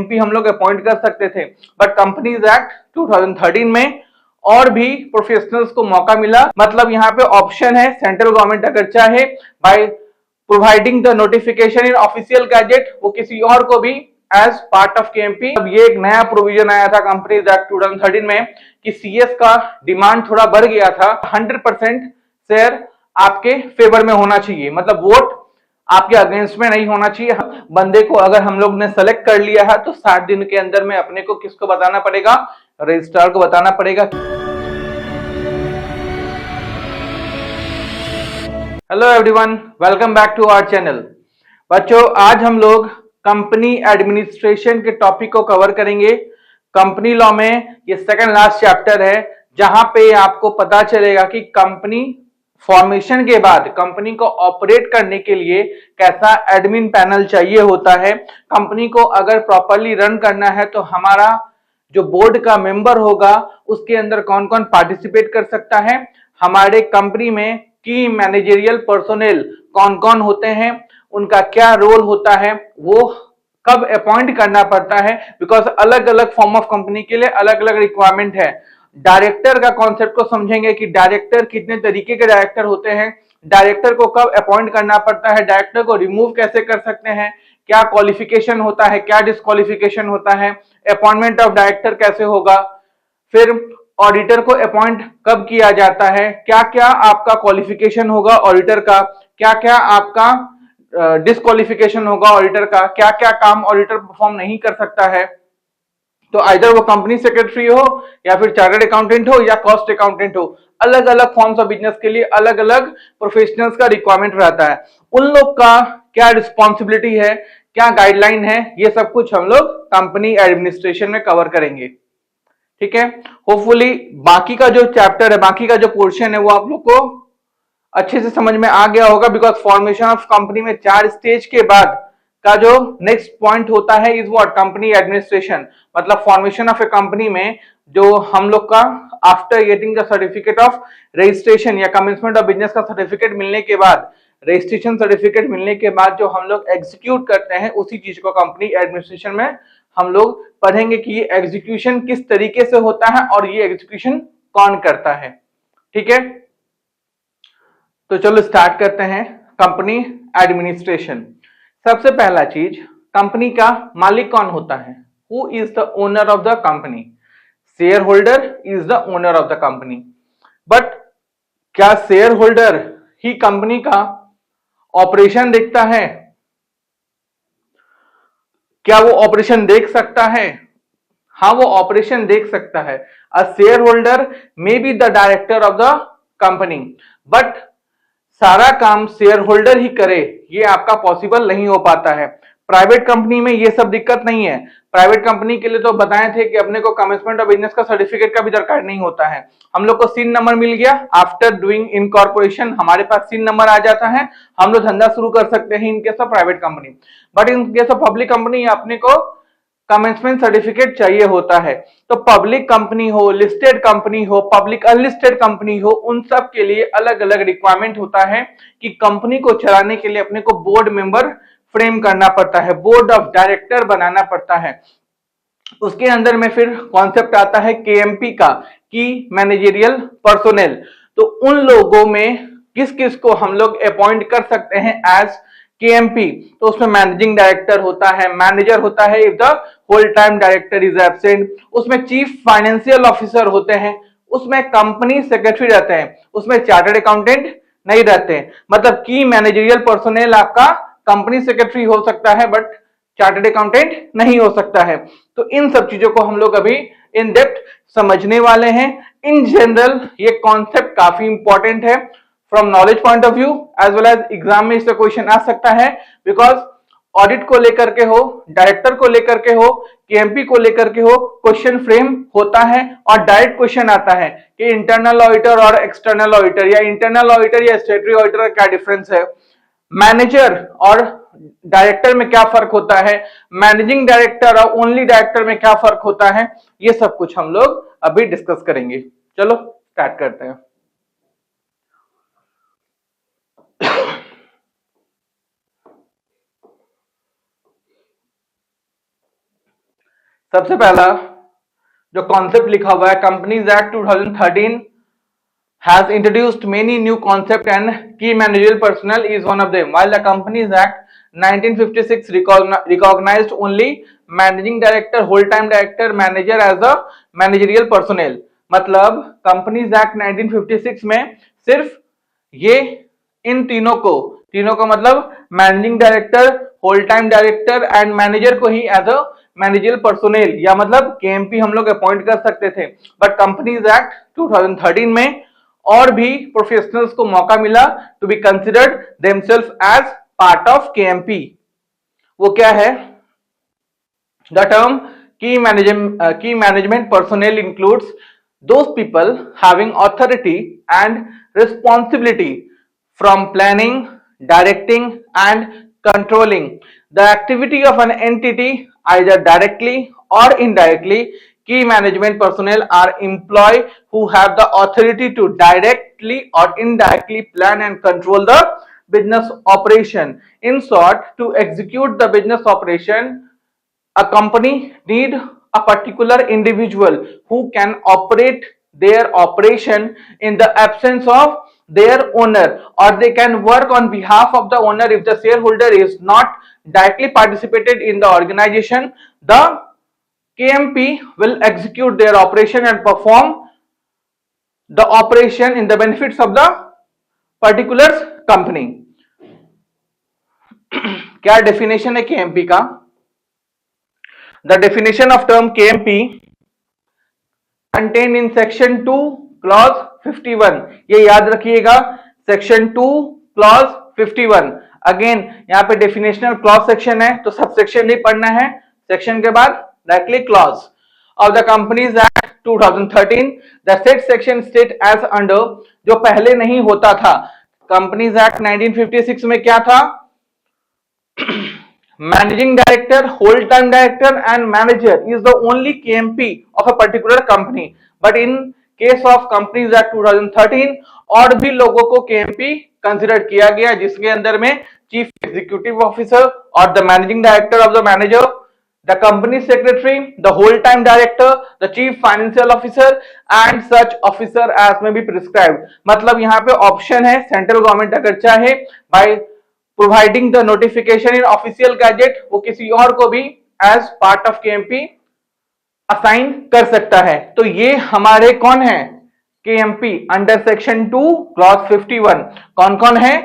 KMP हम लोग appoint कर सकते थे, बट कंपनीज एक्ट 2013 में और भी प्रोफेशनल्स को मौका मिला। मतलब यहाँ पे ऑप्शन है, सेंट्रल गवर्नमेंट अगर चाहे by providing the notification in official gazette, वो किसी और को भी एज पार्ट ऑफ केएमपी। अब ये एक नया प्रोविजन आया था कंपनीज एक्ट 2013 में कि सीएस का डिमांड थोड़ा बढ़ गया था। 100% शेयर आपके फेवर में होना चाहिए, मतलब वोट आपके अगेंस्ट में नहीं होना चाहिए। बंदे को अगर हम लोग ने सेलेक्ट कर लिया है तो 60 दिन के अंदर में अपने को किसको बताना पड़ेगा? रजिस्ट्रार को बताना पड़ेगा। Hello everyone, welcome back to our channel. बच्चों, आज हम लोग कंपनी एडमिनिस्ट्रेशन के टॉपिक को कवर करेंगे। कंपनी लॉ में ये सेकंड लास्ट चैप्टर है, जहां पे आपको पता चलेगा कि कंपनी फॉर्मेशन के बाद कंपनी को ऑपरेट करने के लिए कैसा एडमिन पैनल चाहिए होता है। कंपनी को अगर प्रॉपरली रन करना है तो हमारा जो बोर्ड का मेंबर होगा उसके अंदर कौन कौन पार्टिसिपेट कर सकता है, हमारे कंपनी में की मैनेजरियल पर्सोनेल कौन कौन होते हैं, उनका क्या रोल होता है, वो कब अपॉइंट करना पड़ता है, बिकॉज अलग अलग फॉर्म ऑफ कंपनी के लिए अलग अलग रिक्वायरमेंट है। डायरेक्टर का कॉन्सेप्ट को समझेंगे कि डायरेक्टर कितने तरीके के डायरेक्टर होते हैं, डायरेक्टर को कब अपॉइंट करना पड़ता है, डायरेक्टर को रिमूव कैसे कर सकते हैं, क्या क्वालिफिकेशन होता है, क्या डिस्क्वालिफिकेशन होता है, अपॉइंटमेंट ऑफ डायरेक्टर कैसे होगा, फिर ऑडिटर को अपॉइंट कब किया जाता है, क्या क्या आपका क्वालिफिकेशन होगा ऑडिटर का, क्या क्या आपका डिस्क्वालिफिकेशन होगा ऑडिटर का, क्या क्या काम ऑडिटर परफॉर्म नहीं कर सकता है। तो आइदर वो कंपनी सेक्रेटरी हो या फिर चार्टर्ड अकाउंटेंट हो या कॉस्ट अकाउंटेंट हो, अलग अलग फॉर्म्स ऑफ बिजनेस के लिए अलग अलग प्रोफेशनल्स का रिक्वायरमेंट रहता है। उन लोग का क्या रिस्पॉन्सिबिलिटी है, क्या गाइडलाइन है, ये सब कुछ हम लोग कंपनी एडमिनिस्ट्रेशन में कवर करेंगे। ठीक है, होपफुली बाकी का जो चैप्टर है, बाकी का जो पोर्शन है वो आप लोग को अच्छे से समझ में आ गया होगा, बिकॉज फॉर्मेशन ऑफ कंपनी में 4 स्टेज के बाद का जो नेक्स्ट पॉइंट होता है इज व्हाट? Company administration. मतलब फॉर्मेशन ऑफ ए कंपनी में जो हम लोग का after getting the certificate of registration या कमेंसमेंट ऑफ बिजनेस का सर्टिफिकेट मिलने के बाद, रजिस्ट्रेशन सर्टिफिकेट मिलने के बाद जो हम लोग एग्जीक्यूट करते हैं उसी चीज को कंपनी एडमिनिस्ट्रेशन में हम लोग पढ़ेंगे कि ये एग्जीक्यूशन किस तरीके से होता है और ये एग्जीक्यूशन कौन करता है। ठीक है, तो चलो स्टार्ट करते हैं। Company administration. सबसे पहला चीज, कंपनी का मालिक कौन होता है? Who is the owner of the company? Share holder is the owner of the company. But क्या शेयर होल्डर ही कंपनी का ऑपरेशन देखता है? क्या वो ऑपरेशन देख सकता है? हाँ, वो ऑपरेशन देख सकता है। A share holder may be the director of the company, but सारा काम शेयर होल्डर ही करे ये आपका पॉसिबल नहीं हो पाता है। प्राइवेट कंपनी में ये सब दिक्कत नहीं है। प्राइवेट कंपनी के लिए तो बताए थे कि अपने को कमेंसमेंट ऑफ बिजनेस का सर्टिफिकेट का भी दरकार नहीं होता है। हम लोग को सीन नंबर मिल गया, आफ्टर डूइंग इनकॉर्पोरेशन हमारे पास सीन नंबर आ जाता है, हम लोग धंधा शुरू कर सकते हैं in case of private company. But in case of public company अपने को कमेंसमेंट सर्टिफिकेट चाहिए होता है। तो पब्लिक कंपनी हो, लिस्टेड कंपनी हो, पब्लिक अनलिस्टेड कंपनी हो, उन सब के लिए अलग अलग रिक्वायरमेंट होता है कि कंपनी को चलाने के लिए अपने को बोर्ड मेंबर फ्रेम करना पड़ता है, बोर्ड ऑफ डायरेक्टर बनाना पड़ता है। उसके अंदर में फिर कॉन्सेप्ट आता है केएमपी का, की मैनेजरियल पर्सोनेल। तो उन लोगों में किस किस को हम लोग अपॉइंट कर सकते हैं एज केएमपी? तो उसमें मैनेजिंग डायरेक्टर होता है, मैनेजर होता है if the whole time director is absent, उसमें चीफ फाइनेंशियल ऑफिसर होते हैं, उसमें कंपनी सेक्रेटरी रहते हैं, उसमें चार्टर्ड अकाउंटेंट नहीं रहते हैं। मतलब की मैनेजरियल पर्सोनेल आपका कंपनी सेक्रेटरी हो सकता है बट चार्टर्ड अकाउंटेंट नहीं हो सकता है। तो इन सब चीजों को हम लोग अभी इन डेप्थ समझने वाले हैं। इन जनरल ये कॉन्सेप्ट काफी इंपॉर्टेंट है from knowledge point of view, as well as exam में इसका क्वेश्चन आ सकता है, बिकॉज ऑडिट को लेकर के हो, डायरेक्टर को लेकर के हो, केएमपी को लेकर के हो, क्वेश्चन फ्रेम होता है और डायरेक्ट क्वेश्चन आता है कि इंटरनल ऑडिटर और एक्सटर्नल ऑडिटर या इंटरनल ऑडिटर या स्टेटरी ऑडिटर का क्या डिफरेंस है, मैनेजर और डायरेक्टर में क्या फर्क होता है, मैनेजिंग डायरेक्टर और ओनली डायरेक्टर में क्या फर्क होता है, ये सब कुछ हम लोग अभी डिस्कस करेंगे। चलो स्टार्ट करते हैं। सबसे पहला जो कॉन्सेप्ट लिखा हुआ है, companies act 2013 has introduced many new concepts and key managerial personnel is one of them. While the Companies Act 1956 recognized only managing director, whole-time director, manager as a managerial personnel. मतलब companies act 1956 में सिर्फ ये इन तीनों को मतलब managing director, whole time director and manager को ही एज अ मैनेजरियल पर्सोनेल या मतलब केएमपी हम लोग अपॉइंट कर सकते थे। बट कंपनीज एक्ट 2013 में और भी प्रोफेशनल्स को मौका मिला to be considered themselves as part of KMP. वो क्या है? The term key management personnel includes those people having authority and responsibility from planning, directing and controlling the activity of an entity either directly or indirectly. Key management personnel are employees who have the authority to directly or indirectly plan and control the business operation. In short, to execute the business operation, a company need a particular individual who can operate their operation in the absence of their owner, or they can work on behalf of the owner if the shareholder is not directly participated in the organization. The KMP will execute their operation and perform the operation in the benefits of the particular company. क्या definition है KMP का? The definition of term KMP contained in section 2 clause 51. ये याद रखिएगा, section 2 clause 51. Again यहाँ पे definitional clause section है तो सब सेक्शन नहीं पढ़ना है, सेक्शन के बाद directly clause of the companies act 2013. The said section state as under, जो पहले नहीं होता था। कंपनीज एक्ट 1956 में क्या था? Managing director, whole time director and manager is the only KMP of a particular company. But in case of Companies Act 2013 और भी लोगों को KMP कंसिडर किया गया, जिसके अंदर में चीफ एग्जीक्यूटिव ऑफिसर और the managing director of the manager, the company secretary, the whole time director, the chief financial officer and such officer as में भी प्रिस्क्राइब्ड। मतलब यहाँ पे ऑप्शन है, सेंट्रल गवर्नमेंट अगर चाहे by providing the notification in official gazette, वो किसी और को भी as part of KMP assign कर सकता है। तो ये हमारे कौन है? KMP under section 2 clause 51। कौन कौन है?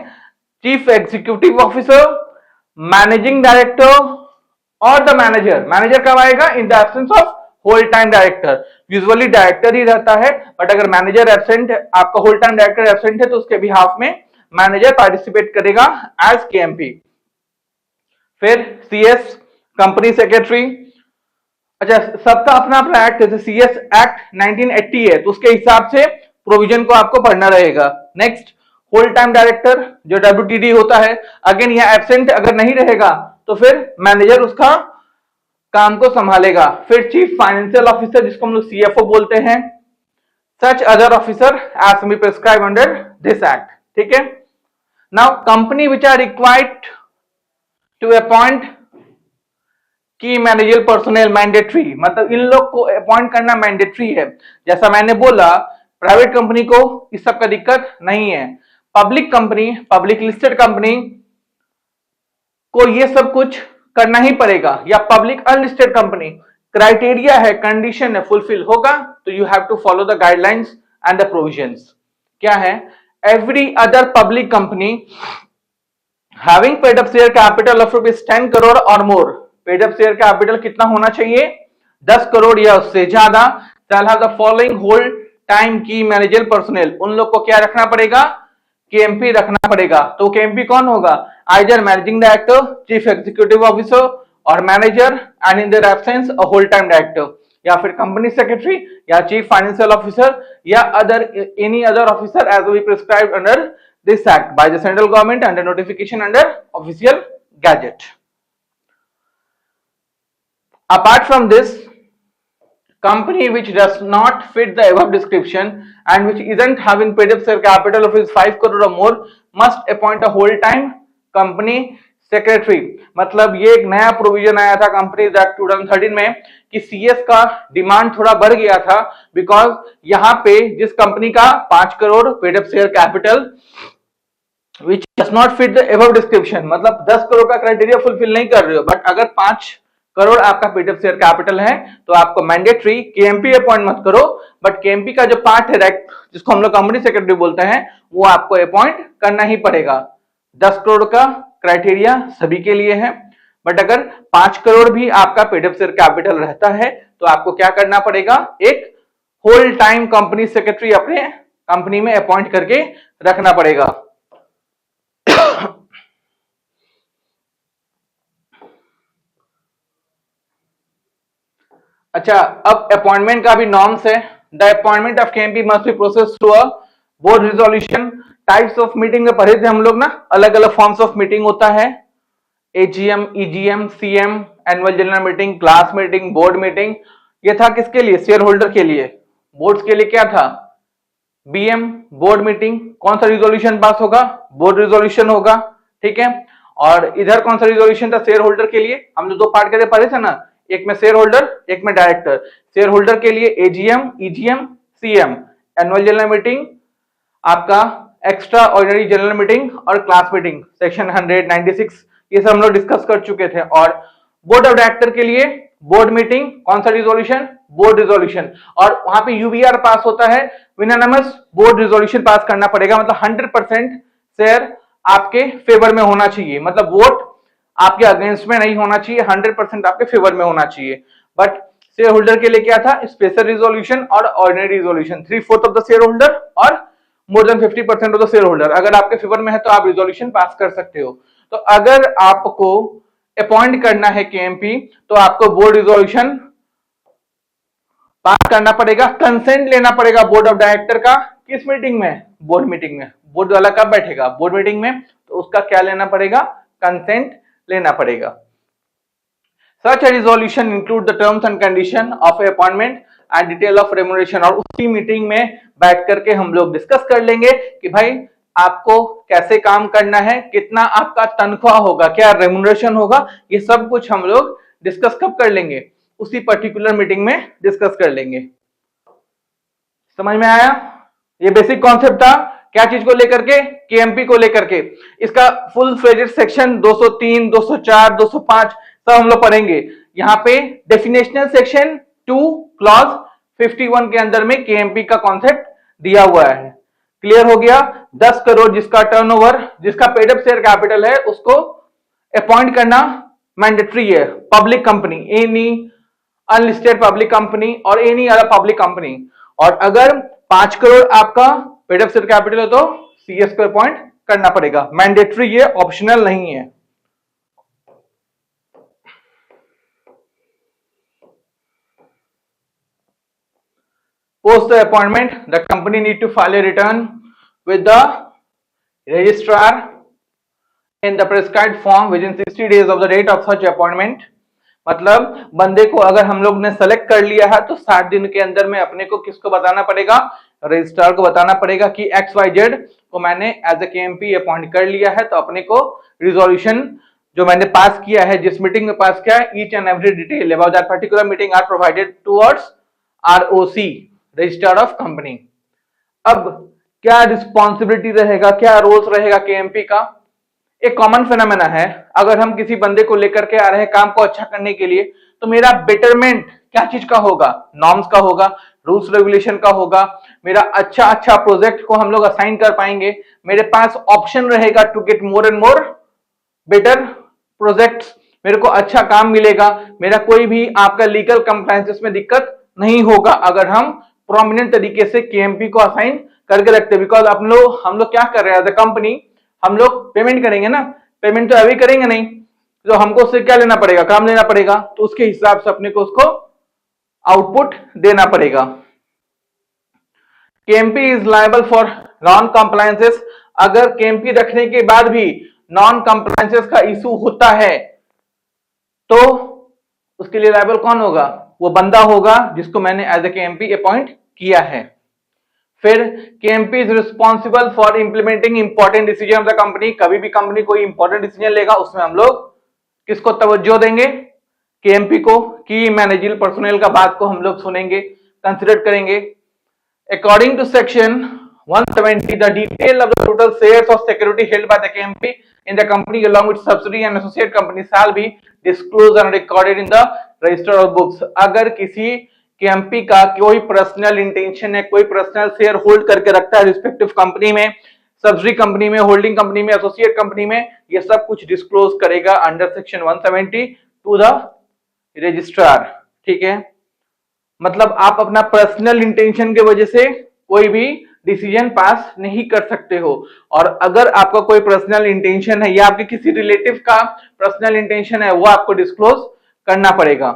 Chief executive officer, managing director और द मैनेजर। मैनेजर कब आएगा? In the absence of whole time director. Usually director ही रहता है, बट अगर मैनेजर एब्सेंट है, आपका होल टाइम डायरेक्टर एब्सेंट है, तो उसके बिहाफ में मैनेजर पार्टिसिपेट करेगा एज केएमपी। फिर सीएस, कंपनी सेक्रेटरी। अच्छा, सबका अपना अपना एक्ट है, सीएस एक्ट 1980 है, तो उसके हिसाब से प्रोविजन को आपको पढ़ना रहेगा। नेक्स्ट, होल टाइम डायरेक्टर जो डब्ल्यूटीडी होता है, अगेन यह एब्सेंट अगर नहीं रहेगा तो फिर मैनेजर उसका काम को संभालेगा। फिर चीफ फाइनेंशियल ऑफिसर जिसको हम लोग सीएफओ बोलते हैं, such other officer as be prescribe under this act. ठीक है। Now company which are required to appoint key managerial personnel mandatory, मतलब इन लोग को अपॉइंट करना मैंडेटरी है। जैसा मैंने बोला, प्राइवेट कंपनी को इस सब का दिक्कत नहीं है, public company, public listed company को ये सब कुछ करना ही पड़ेगा, या पब्लिक अनलिस्टेड कंपनी, क्राइटेरिया है, कंडीशन है, फुलफिल होगा तो you have to follow the guidelines and the provisions. क्या है? Every other public company having paid up share capital of ₹10 crore और more, paid up share capital कितना होना चाहिए? 10 करोड़ या उससे ज्यादा, shall have the following whole time की मैनेजरियल पर्सोनेल, उन लोग को क्या रखना पड़ेगा? केएमपी रखना पड़ेगा। तो केएमपी कौन होगा? Either managing director, chief executive officer और manager, and in their absence a whole time director, या फिर कंपनी सेक्रेटरी या चीफ फाइनेंशियल ऑफिसर या other any other officer as we prescribed under this act by the central government under notification under official gazette. Apart from this, company which does not fit the above description and which isn't having paid up share capital of 5 crore or more must appoint a whole time company secretary, मतलब ये एक नया provision आया था companies act 2013 में कि CS का demand थोड़ा बढ़ गया था, बिकॉज यहाँ पे जिस कंपनी का 5 crore paid up share capital which does not fit the above description, मतलब 10 करोड़ का क्राइटेरिया फुलफिल नहीं कर रहे हो, बट अगर 5 करोड़ आपका पेड अप शेयर कैपिटल है तो आपको मैंडेटरी केएमपी अपॉइंट मत करो, बट केएमपी का जो पार्ट है जिसको हम लोग कंपनी सेक्रेटरी बोलते हैं वो आपको अपॉइंट करना ही पड़ेगा। 10 करोड़ का क्राइटेरिया सभी के लिए है, बट अगर 5 करोड़ भी आपका पेड अप शेयर कैपिटल रहता है तो आपको क्या करना पड़ेगा, एक होल टाइम कंपनी सेक्रेटरी अपने कंपनी में अपॉइंट करके रखना पड़ेगा। अच्छा, अब अपॉइंटमेंट का भी नॉर्म्स है। The appointment of KMP must be process through a board resolution. Types of meeting में पढ़े थे हम लोग ना, अलग अलग फॉर्म्स ऑफ मीटिंग होता है, AGM, EGM, CM, annual general meeting, class meeting, board meeting. ये था किसके लिए, शेयर होल्डर के लिए। बोर्ड्स के लिए क्या था, बीएम, बोर्ड मीटिंग। कौन सा रिजोल्यूशन पास होगा, बोर्ड रिजोल्यूशन होगा, ठीक है। और इधर कौन सा रिजोल्यूशन था, शेयर होल्डर के लिए। हम लोग दो पार्ट करके पढ़े थे ना, एक में शेयर होल्डर, एक में डायरेक्टर। शेयर होल्डर के लिए AGM, EGM, CM, annual general meeting, आपका एक्स्ट्रा ऑर्डिनरी जनरल मीटिंग और क्लास मीटिंग, सेक्शन 196, ये सब हम लोग डिस्कस कर चुके थे। और बोर्ड ऑफ डायरेक्टर के लिए बोर्ड मीटिंग, कौन सा रिजोल्यूशन, बोर्ड रिजोल्यूशन। और वहां पे यूवीआर पास होता है, विनानमस बोर्ड रिजोल्यूशन पास करना पड़ेगा, मतलब 100% शेयर आपके फेवर में होना चाहिए, मतलब वोट आपके अगेंस्ट में नहीं होना चाहिए, 100% आपके फेवर में होना चाहिए। बट शेयर होल्डर के लिए क्या था, स्पेशल रिजोल्यूशन और ordinary resolution, 3/4 of the share holder और more than 50% of the share holder. अगर आपके फेवर में है तो आप रिजोल्यूशन पास कर सकते हो। तो अगर आपको अपॉइंट करना है केएमपी तो आपको बोर्ड रिजोल्यूशन पास करना पड़ेगा, कंसेंट लेना पड़ेगा बोर्ड ऑफ डायरेक्टर का। किस मीटिंग में, बोर्ड मीटिंग में। बोर्ड वाला कब बैठेगा, बोर्ड मीटिंग में, तो उसका क्या लेना पड़ेगा, कंसेंट लेना पड़ेगा। Such a resolution include the terms and condition of a appointment and detail of remuneration. और उसी मीटिंग में बैठ करके हम लोग डिस्कस कर लेंगे कि भाई आपको कैसे काम करना है, कितना आपका तनख्वाह होगा, क्या रेम्युनरेशन होगा, ये सब कुछ हम लोग डिस्कस कब कर लेंगे, उसी पर्टिकुलर मीटिंग में डिस्कस कर लेंगे। समझ में आया, ये बेसिक कॉन्सेप्ट था। क्या चीज को लेकर के, केएमपी को लेकर के। इसका फुल फ्लेजेड सेक्शन 203, 204, 205 सब हम लोग पढ़ेंगे। यहाँ पे डेफिनेशनल सेक्शन 2 क्लॉज 51 के अंदर में केएमपी का कॉन्सेप्ट दिया हुआ है। क्लियर हो गया। 10 करोड़ जिसका टर्नओवर, जिसका पेड अप शेयर कैपिटल है, उसको अपॉइंट करना मैंडेटरी है। Public company, any unlisted public company और एनी अदर पब्लिक कंपनी। और अगर 5 करोड़ आपका पेड अप शेयर कैपिटल है तो सीएस को अपॉइंट करना पड़ेगा, मैंडेटरी है, ऑप्शनल नहीं है। Post the appointment, the company need to file a return with the registrar in the prescribed form within 60 days of the date of such appointment। मतलब बंदे को अगर हम लोग ने सेलेक्ट कर लिया है तो 60 दिन के अंदर में अपने को किसको बताना पड़ेगा, रजिस्ट्रार को बताना पड़ेगा कि XYZ को मैंने एज ए केएमपी अपॉइंट कर लिया है। तो अपने को रिजोल्यूशन जो मैंने पास किया है, जिस मीटिंग में पास किया है, each and every detail about that particular meeting are provided towards ROC, registrar of company. अब क्या रिस्पॉन्सिबिलिटी रहेगा, क्या रोल्स रहेगा केएमपी का। एक कॉमन फिनोमेना है, अगर हम किसी बंदे को लेकर के आ रहे हैं काम को अच्छा करने के लिए, तो मेरा बेटरमेंट क्या चीज का होगा, नॉर्म्स का होगा, रूल्स रेगुलेशन का होगा। मेरा अच्छा प्रोजेक्ट को हम लोग असाइन कर पाएंगे, मेरे पास ऑप्शन रहेगा to get more and more better projects, मेरे को अच्छा काम मिलेगा, मेरा कोई भी आपका लीगल कंप्लायंसेस में दिक्कत नहीं होगा अगर हम प्रोमिनेंट तरीके से केएमपी को असाइन करके रखते हैं। बिकॉज हम लोग क्या कर रहे हैं एज अ कंपनी, हम लोग पेमेंट करेंगे ना, पेमेंट तो अभी करेंगे नहीं, तो हमको उससे क्या लेना पड़ेगा, काम लेना पड़ेगा, तो उसके हिसाब से अपने को उसको आउटपुट देना पड़ेगा। KMP is liable for non compliances. अगर केएमपी रखने के बाद भी नॉन कंप्लायंसेस का इशू होता है तो उसके लिए लायबल कौन होगा, वो बंदा होगा जिसको मैंने एज ए केएमपी अपॉइंट किया है। फिर KMP is responsible for implementing important decision of the company. कभी भी कंपनी कोई इंपॉर्टेंट डिसीजन लेगा उसमें हम लोग किसको तवज्जो देंगे, केएमपी को, की मैनेजरियल पर्सोनेल का बात को हम लोग सुनेंगे, कंसिडर करेंगे। According to section 170, the detail of the total shares of security held by the KMP in the company along with subsidiary and associate companies shall be disclosed and recorded in the register of books। अगर किसी KMP का कोई personal intention है, कोई personal share hold करके रखता है respective company में, सब्सिडरी कंपनी में, होल्डिंग कंपनी में, एसोसिएट कंपनी में, ये सब कुछ डिस्क्लोज करेगा under section 170 to the registrar. ठीक है, मतलब आप अपना पर्सनल इंटेंशन के वजह से कोई भी डिसीजन पास नहीं कर सकते हो। और अगर आपका कोई पर्सनल इंटेंशन है या आपके किसी रिलेटिव का पर्सनल इंटेंशन है, वो आपको डिस्क्लोज करना पड़ेगा।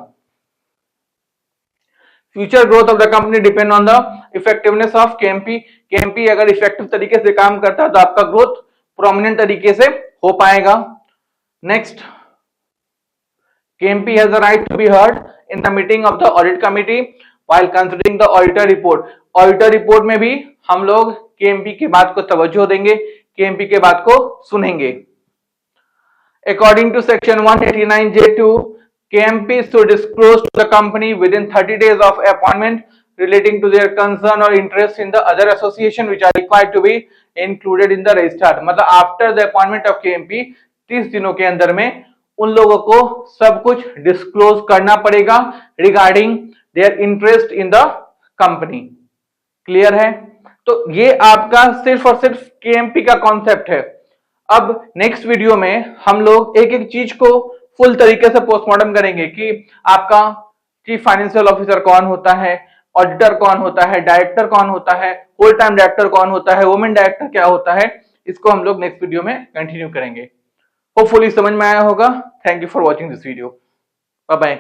Future growth of the company depend on the effectiveness of KMP. KMP अगर इफेक्टिव तरीके से काम करता है तो आपका ग्रोथ प्रोमिनेंट तरीके से हो पाएगा। Next, KMP has a right to be heard in the meeting of the audit committee while considering the auditor report। Auditor report में भी हम लोग KMP के बात को तवज्जो देंगे, KMP के बात को सुनेंगे। According to section 189J2, KMP is to disclose to the company within 30 days of appointment relating to their concern or interest in the other association which are required to be included in the register। मतलब after the appointment of KMP 30 दिनों के अंदर में उन लोगों को सब कुछ डिस्क्लोज करना पड़ेगा regarding their interest in the company. Clear है? तो ये आपका सिर्फ और सिर्फ केएमपी का कॉन्सेप्ट है। अब नेक्स्ट वीडियो में हम लोग एक एक चीज को फुल तरीके से पोस्टमार्टम करेंगे कि आपका चीफ फाइनेंशियल ऑफिसर कौन होता है, ऑडिटर कौन होता है, डायरेक्टर कौन होता है, होल टाइम डायरेक्टर कौन होता है, वुमेन डायरेक्टर क्या होता है। इसको हम लोग नेक्स्ट वीडियो में कंटिन्यू करेंगे। होपफुली समझ में आया होगा। Thank you for watching this video. Bye bye.